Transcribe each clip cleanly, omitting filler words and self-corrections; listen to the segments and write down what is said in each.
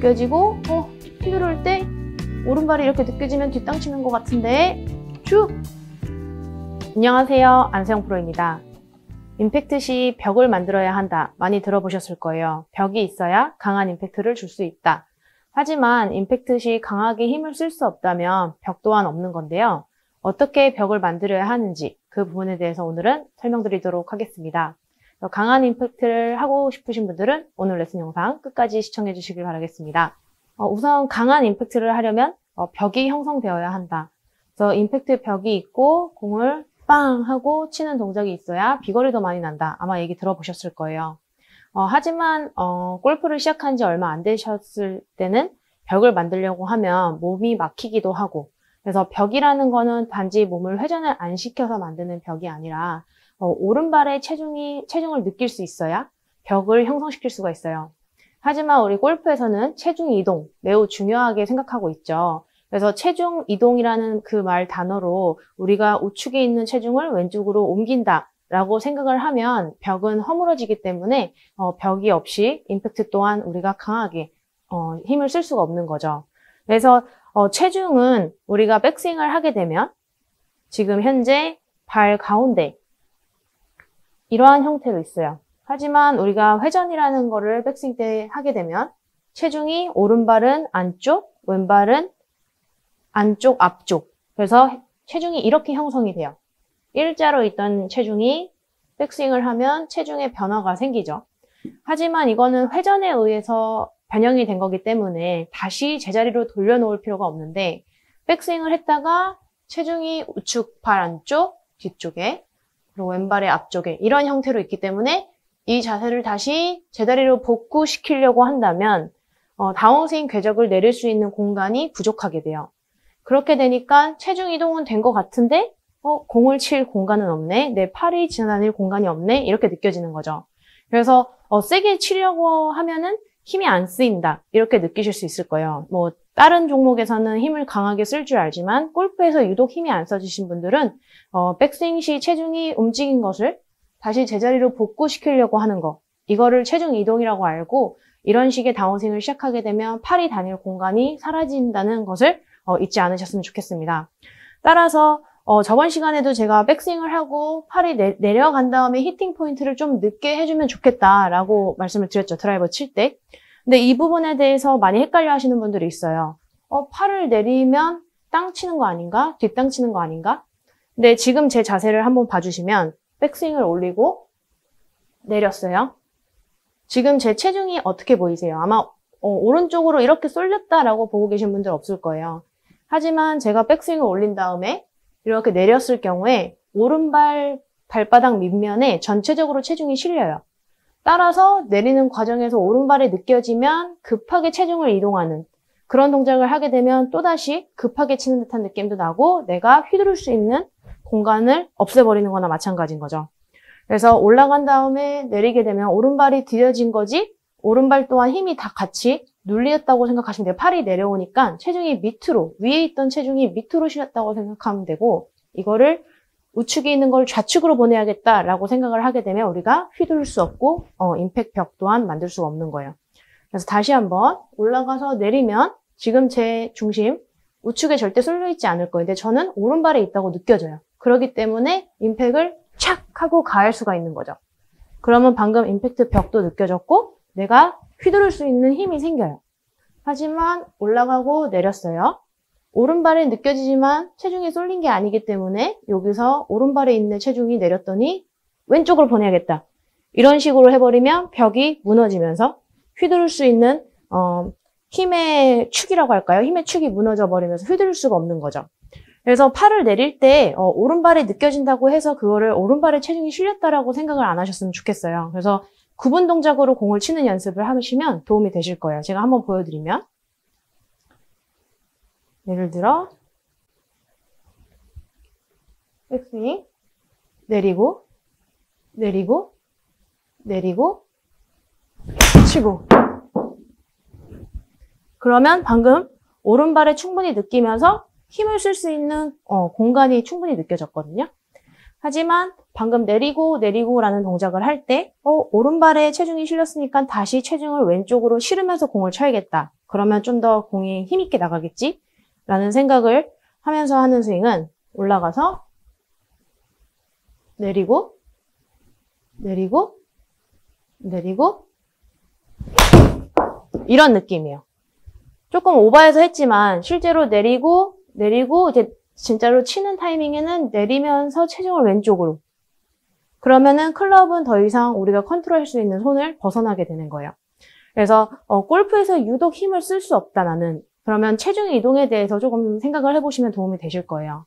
느껴지고 휘두를 때 오른발이 이렇게 느껴지면 뒷땅 치는 것 같은데 쭉! 안녕하세요, 안세영 프로입니다. 임팩트 시 벽을 만들어야 한다. 많이 들어보셨을 거예요. 벽이 있어야 강한 임팩트를 줄 수 있다. 하지만 임팩트 시 강하게 힘을 쓸 수 없다면 벽 또한 없는 건데요. 어떻게 벽을 만들어야 하는지 그 부분에 대해서 오늘은 설명드리도록 하겠습니다. 강한 임팩트를 하고 싶으신 분들은 오늘 레슨 영상 끝까지 시청해 주시길 바라겠습니다. 우선 강한 임팩트를 하려면 벽이 형성되어야 한다. 그래서 임팩트 벽이 있고 공을 빵 하고 치는 동작이 있어야 비거리 더 많이 난다. 아마 얘기 들어보셨을 거예요. 하지만 골프를 시작한 지 얼마 안 되셨을 때는 벽을 만들려고 하면 몸이 막히기도 하고, 그래서 벽이라는 거는 단지 몸을 회전을 안 시켜서 만드는 벽이 아니라 오른발의 체중을 느낄 수 있어야 벽을 형성시킬 수가 있어요. 하지만 우리 골프에서는 체중 이동 매우 중요하게 생각하고 있죠. 그래서 체중 이동이라는 그 말 단어로 우리가 우측에 있는 체중을 왼쪽으로 옮긴다 라고 생각을 하면 벽은 허물어지기 때문에 벽이 없이 임팩트 또한 우리가 강하게 힘을 쓸 수가 없는 거죠. 그래서 체중은 우리가 백스윙을 하게 되면 지금 현재 발 가운데 이러한 형태로 있어요. 하지만 우리가 회전이라는 거를 백스윙 때 하게 되면 체중이 오른발은 안쪽, 왼발은 안쪽, 앞쪽. 그래서 체중이 이렇게 형성이 돼요. 일자로 있던 체중이 백스윙을 하면 체중의 변화가 생기죠. 하지만 이거는 회전에 의해서 변형이 된 거기 때문에 다시 제자리로 돌려놓을 필요가 없는데, 백스윙을 했다가 체중이 우측 발 안쪽, 뒤쪽에, 그리고 왼발의 앞쪽에 이런 형태로 있기 때문에 이 자세를 다시 제자리로 복구시키려고 한다면 다운스윙 궤적을 내릴 수 있는 공간이 부족하게 돼요. 그렇게 되니까 체중 이동은 된 것 같은데 공을 칠 공간은 없네, 내 팔이 지나다닐 공간이 없네, 이렇게 느껴지는 거죠. 그래서 세게 치려고 하면은 힘이 안 쓰인다, 이렇게 느끼실 수 있을 거예요. 뭐 다른 종목에서는 힘을 강하게 쓸 줄 알지만 골프에서 유독 힘이 안 써지신 분들은 백스윙 시 체중이 움직인 것을 다시 제자리로 복구시키려고 하는 거, 이거를 체중 이동이라고 알고 이런 식의 다운스윙을 시작하게 되면 팔이 다닐 공간이 사라진다는 것을 잊지 않으셨으면 좋겠습니다. 따라서 저번 시간에도 제가 백스윙을 하고 팔이 내려간 다음에 히팅 포인트를 좀 늦게 해주면 좋겠다라고 말씀을 드렸죠, 드라이버 칠 때. 근데 이 부분에 대해서 많이 헷갈려 하시는 분들이 있어요. 팔을 내리면 땅 치는 거 아닌가? 뒷땅 치는 거 아닌가? 근데 지금 제 자세를 한번 봐주시면 백스윙을 올리고 내렸어요. 지금 제 체중이 어떻게 보이세요? 아마 오른쪽으로 이렇게 쏠렸다라고 보고 계신 분들 없을 거예요. 하지만 제가 백스윙을 올린 다음에 이렇게 내렸을 경우에 오른발 발바닥 밑면에 전체적으로 체중이 실려요. 따라서 내리는 과정에서 오른발이 느껴지면 급하게 체중을 이동하는 그런 동작을 하게 되면 또다시 급하게 치는 듯한 느낌도 나고 내가 휘두를 수 있는 공간을 없애버리는 거나 마찬가지인 거죠. 그래서 올라간 다음에 내리게 되면 오른발이 디뎌진 거지 오른발 또한 힘이 다 같이 눌렸다고 생각하시면 돼요. 팔이 내려오니까 체중이 밑으로, 위에 있던 체중이 밑으로 실렸다고 생각하면 되고, 이거를 우측에 있는 걸 좌측으로 보내야겠다라고 생각을 하게 되면 우리가 휘두를 수 없고 임팩트 벽 또한 만들 수가 없는 거예요. 그래서 다시 한번 올라가서 내리면 지금 제 중심 우측에 절대 쏠려 있지 않을 거예요. 근데 저는 오른발에 있다고 느껴져요. 그렇기 때문에 임팩트를 착 하고 가할 수가 있는 거죠. 그러면 방금 임팩트 벽도 느껴졌고 내가 휘두를 수 있는 힘이 생겨요. 하지만 올라가고 내렸어요. 오른발에 느껴지지만 체중이 쏠린 게 아니기 때문에 여기서 오른발에 있는 체중이 내렸더니 왼쪽으로 보내야겠다. 이런 식으로 해버리면 벽이 무너지면서 휘두를 수 있는 힘의 축이라고 할까요? 힘의 축이 무너져 버리면서 휘두를 수가 없는 거죠. 그래서 팔을 내릴 때 오른발에 느껴진다고 해서 그거를 오른발에 체중이 실렸다라고 생각을 안 하셨으면 좋겠어요. 그래서 구분 동작으로 공을 치는 연습을 하시면 도움이 되실 거예요. 제가 한번 보여드리면 예를 들어 백스윙 내리고 내리고 내리고 치고, 그러면 방금 오른발에 충분히 느끼면서 힘을 쓸 수 있는 공간이 충분히 느껴졌거든요. 하지만 방금 내리고 내리고라는 동작을 할 때 오른발에 체중이 실렸으니까 다시 체중을 왼쪽으로 실으면서 공을 쳐야겠다. 그러면 좀 더 공이 힘있게 나가겠지? 라는 생각을 하면서 하는 스윙은 올라가서 내리고 내리고 내리고 이런 느낌이에요. 조금 오버해서 했지만 실제로 내리고 이제 진짜로 치는 타이밍에는 내리면서 체중을 왼쪽으로. 그러면은 클럽은 더 이상 우리가 컨트롤할 수 있는 손을 벗어나게 되는 거예요. 그래서 골프에서 유독 힘을 쓸 수 없다 나는. 그러면 체중 이동에 대해서 조금 생각을 해보시면 도움이 되실 거예요.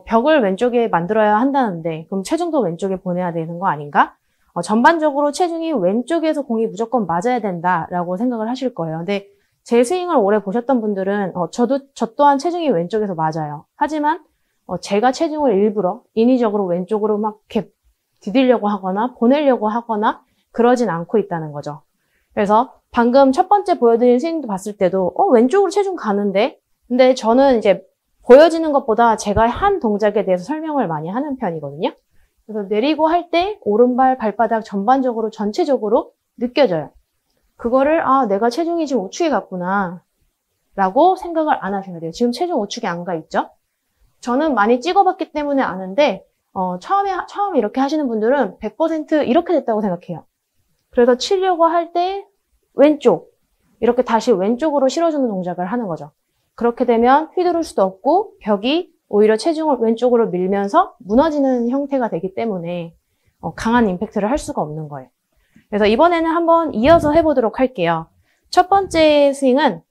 벽을 왼쪽에 만들어야 한다는데 그럼 체중도 왼쪽에 보내야 되는 거 아닌가? 전반적으로 체중이 왼쪽에서 공이 무조건 맞아야 된다라고 생각을 하실 거예요. 근데 제 스윙을 오래 보셨던 분들은 저 또한 체중이 왼쪽에서 맞아요. 하지만 제가 체중을 일부러 인위적으로 왼쪽으로 막 이렇게 디디려고 하거나 보내려고 하거나 그러진 않고 있다는 거죠. 그래서 방금 첫 번째 보여드린 스윙도 봤을 때도 왼쪽으로 체중 가는데 근데 저는 이제 보여지는 것보다 제가 한 동작에 대해서 설명을 많이 하는 편이거든요. 그래서 내리고 할 때 오른발 발바닥 전반적으로 전체적으로 느껴져요. 그거를 내가 체중이 지금 우측에 갔구나 라고 생각을 안 하셔야 돼요. 지금 체중 우측에 안 가 있죠? 저는 많이 찍어봤기 때문에 아는데 처음에 이렇게 하시는 분들은 100% 이렇게 됐다고 생각해요. 그래서 치려고 할 때 왼쪽 이렇게 다시 왼쪽으로 실어주는 동작을 하는 거죠. 그렇게 되면 휘두를 수도 없고 벽이 오히려 체중을 왼쪽으로 밀면서 무너지는 형태가 되기 때문에 강한 임팩트를 할 수가 없는 거예요. 그래서 이번에는 한번 이어서 해보도록 할게요. 첫 번째 스윙은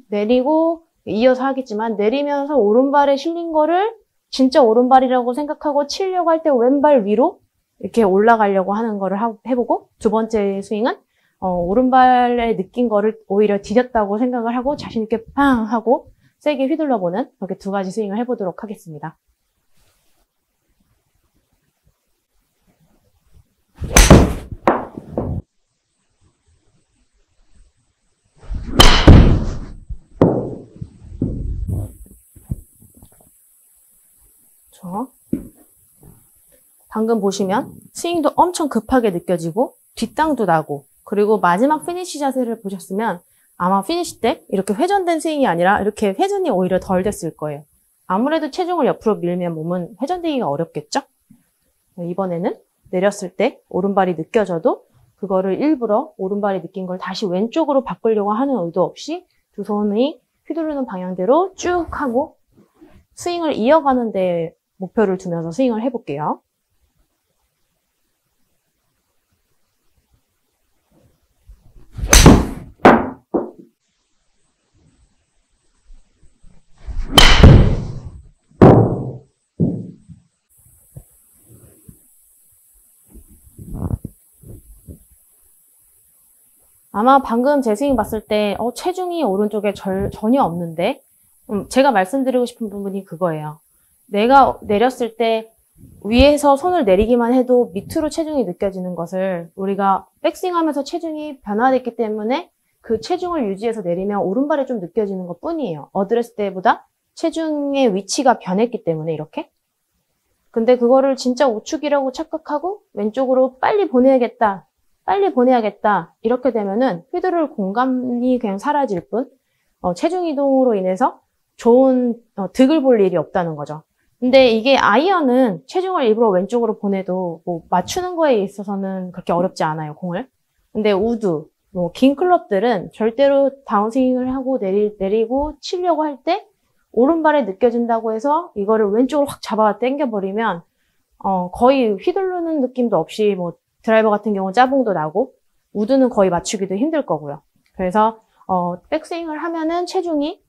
내리고 이어서 하겠지만 내리면서 오른발에 실린 거를 진짜 오른발이라고 생각하고 치려고 할 때 왼발 위로 이렇게 올라가려고 하는 거를 해보고 두 번째 스윙은 오른발에 느낀 거를 오히려 디뎠다고 생각을 하고 자신 있게 팡 하고 세게 휘둘러보는 이렇게 두 가지 스윙을 해보도록 하겠습니다. 방금 보시면 스윙도 엄청 급하게 느껴지고 뒷땅도 나고 그리고 마지막 피니시 자세를 보셨으면 아마 피니시 때 이렇게 회전된 스윙이 아니라 이렇게 회전이 오히려 덜 됐을 거예요. 아무래도 체중을 옆으로 밀면 몸은 회전되기가 어렵겠죠? 이번에는 내렸을 때 오른발이 느껴져도 그거를 일부러 오른발이 느낀 걸 다시 왼쪽으로 바꾸려고 하는 의도 없이 두 손이 휘두르는 방향대로 쭉 하고 스윙을 이어가는 데 목표를 두면서 스윙을 해볼게요. 아마 방금 제 스윙 봤을 때 체중이 오른쪽에 전혀 없는데 제가 말씀드리고 싶은 부분이 그거예요. 내가 내렸을 때 위에서 손을 내리기만 해도 밑으로 체중이 느껴지는 것을 우리가 백스윙하면서 체중이 변화됐기 때문에 그 체중을 유지해서 내리면 오른발에 좀 느껴지는 것 뿐이에요. 어드레스 때보다 체중의 위치가 변했기 때문에 이렇게. 근데 그거를 진짜 우측이라고 착각하고 왼쪽으로 빨리 보내야겠다 이렇게 되면은 휘두를 공간이 그냥 사라질 뿐 체중 이동으로 인해서 좋은 득을 볼 일이 없다는 거죠. 근데 이게 아이언은 체중을 일부러 왼쪽으로 보내도 뭐 맞추는 거에 있어서는 그렇게 어렵지 않아요, 공을. 근데 우드, 긴 클럽들은 절대로 다운스윙을 하고 내리고 치려고 할 때 오른발에 느껴진다고 해서 이거를 왼쪽으로 확 잡아 당겨버리면 거의 휘두르는 느낌도 없이 뭐 드라이버 같은 경우는 짜봉도 나고 우드는 거의 맞추기도 힘들 거고요. 그래서 백스윙을 하면은 체중이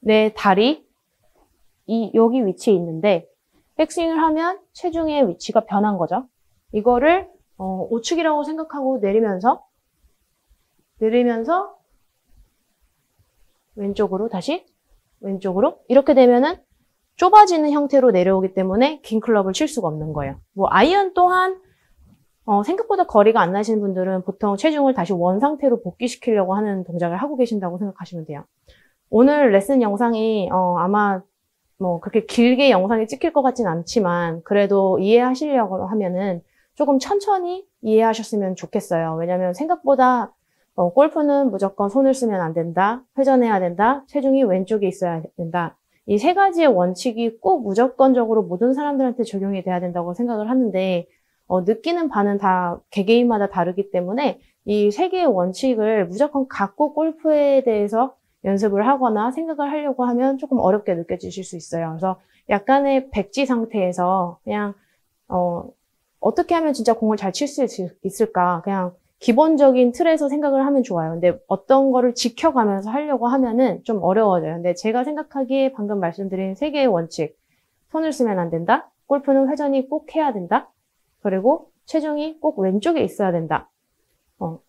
내 다리 여기 위치에 있는데 백스윙을 하면 체중의 위치가 변한 거죠. 이거를 우측이라고 생각하고 내리면서 왼쪽으로 다시 왼쪽으로 이렇게 되면은 좁아지는 형태로 내려오기 때문에 긴 클럽을 칠 수가 없는 거예요. 뭐 아이언 또한 생각보다 거리가 안 나시는 분들은 보통 체중을 다시 원 상태로 복귀시키려고 하는 동작을 하고 계신다고 생각하시면 돼요. 오늘 레슨 영상이 아마 뭐 그렇게 길게 영상이 찍힐 것 같진 않지만 그래도 이해하시려고 하면은 조금 천천히 이해하셨으면 좋겠어요. 왜냐면 생각보다 골프는 무조건 손을 쓰면 안 된다, 회전해야 된다, 체중이 왼쪽에 있어야 된다. 이 세 가지의 원칙이 꼭 무조건적으로 모든 사람들한테 적용이 돼야 된다고 생각을 하는데 느끼는 바는 다 개개인마다 다르기 때문에 이 세 개의 원칙을 무조건 갖고 골프에 대해서 연습을 하거나 생각을 하려고 하면 조금 어렵게 느껴지실 수 있어요. 그래서 약간의 백지 상태에서 그냥 어떻게 하면 진짜 공을 잘 칠 수 있을까? 그냥 기본적인 틀에서 생각을 하면 좋아요. 근데 어떤 거를 지켜가면서 하려고 하면은 좀 어려워져요. 근데 제가 생각하기에 방금 말씀드린 세 개의 원칙. 손을 쓰면 안 된다. 골프는 회전이 꼭 해야 된다. 그리고 체중이 꼭 왼쪽에 있어야 된다.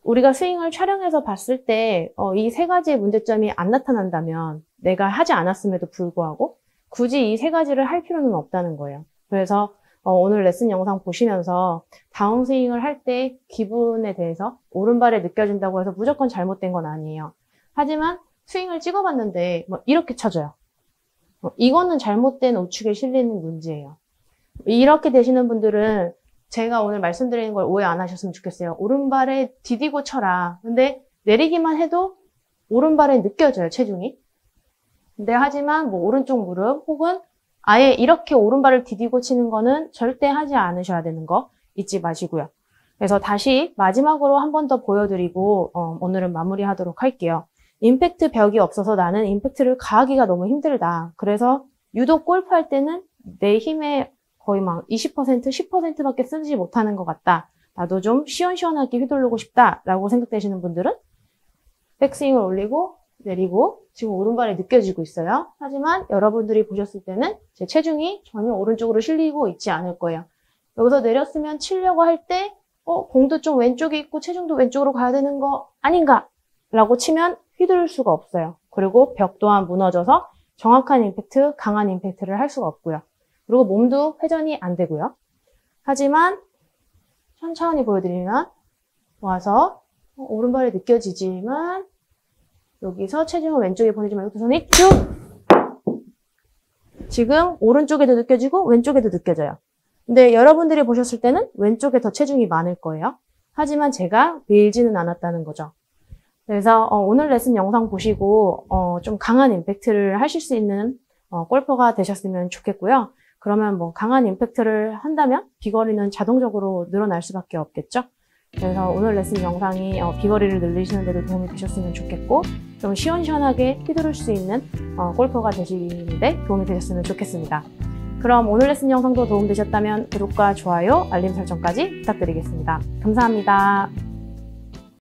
우리가 스윙을 촬영해서 봤을 때, 이 세 가지의 문제점이 안 나타난다면 내가 하지 않았음에도 불구하고 굳이 이 세 가지를 할 필요는 없다는 거예요. 그래서 오늘 레슨 영상 보시면서 다운스윙을 할 때 기분에 대해서 오른발에 느껴진다고 해서 무조건 잘못된 건 아니에요. 하지만 스윙을 찍어봤는데 이렇게 쳐져요. 이거는 잘못된 우측에 실리는 문제예요. 이렇게 되시는 분들은 제가 오늘 말씀드리는 걸 오해 안 하셨으면 좋겠어요. 오른발에 디디고 쳐라. 근데 내리기만 해도 오른발에 느껴져요, 체중이. 근데 하지만 오른쪽 무릎 혹은 아예 이렇게 오른발을 디디고 치는 거는 절대 하지 않으셔야 되는 거 잊지 마시고요. 그래서 다시 마지막으로 한 번 더 보여드리고 오늘은 마무리하도록 할게요. 임팩트 벽이 없어서 나는 임팩트를 가하기가 너무 힘들다. 그래서 유독 골프할 때는 내 힘의 거의 막 20%, 10%밖에 쓰지 못하는 것 같다. 나도 좀 시원시원하게 휘두르고 싶다 라고 생각되시는 분들은 백스윙을 올리고 내리고 지금 오른발에 느껴지고 있어요. 하지만 여러분들이 보셨을 때는 제 체중이 전혀 오른쪽으로 실리고 있지 않을 거예요. 여기서 내렸으면 치려고 할 때 공도 좀 왼쪽에 있고 체중도 왼쪽으로 가야 되는 거 아닌가? 라고 치면 휘두를 수가 없어요. 그리고 벽 또한 무너져서 정확한 임팩트, 강한 임팩트를 할 수가 없고요. 그리고 몸도 회전이 안 되고요. 하지만 천천히 보여드리면 와서 오른발에 느껴지지만 여기서 체중을 왼쪽에 보내지만 이렇게 손이 쭉! 지금 오른쪽에도 느껴지고 왼쪽에도 느껴져요. 근데 여러분들이 보셨을 때는 왼쪽에 더 체중이 많을 거예요. 하지만 제가 밀지는 않았다는 거죠. 그래서 오늘 레슨 영상 보시고 좀 강한 임팩트를 하실 수 있는 골퍼가 되셨으면 좋겠고요. 그러면 강한 임팩트를 한다면 비거리는 자동적으로 늘어날 수밖에 없겠죠. 그래서 오늘 레슨 영상이 비거리를 늘리시는 데도 도움이 되셨으면 좋겠고 좀 시원시원하게 휘두를 수 있는 골퍼가 되시는데 도움이 되셨으면 좋겠습니다. 그럼 오늘 레슨 영상도 도움되셨다면 구독과 좋아요, 알림 설정까지 부탁드리겠습니다. 감사합니다.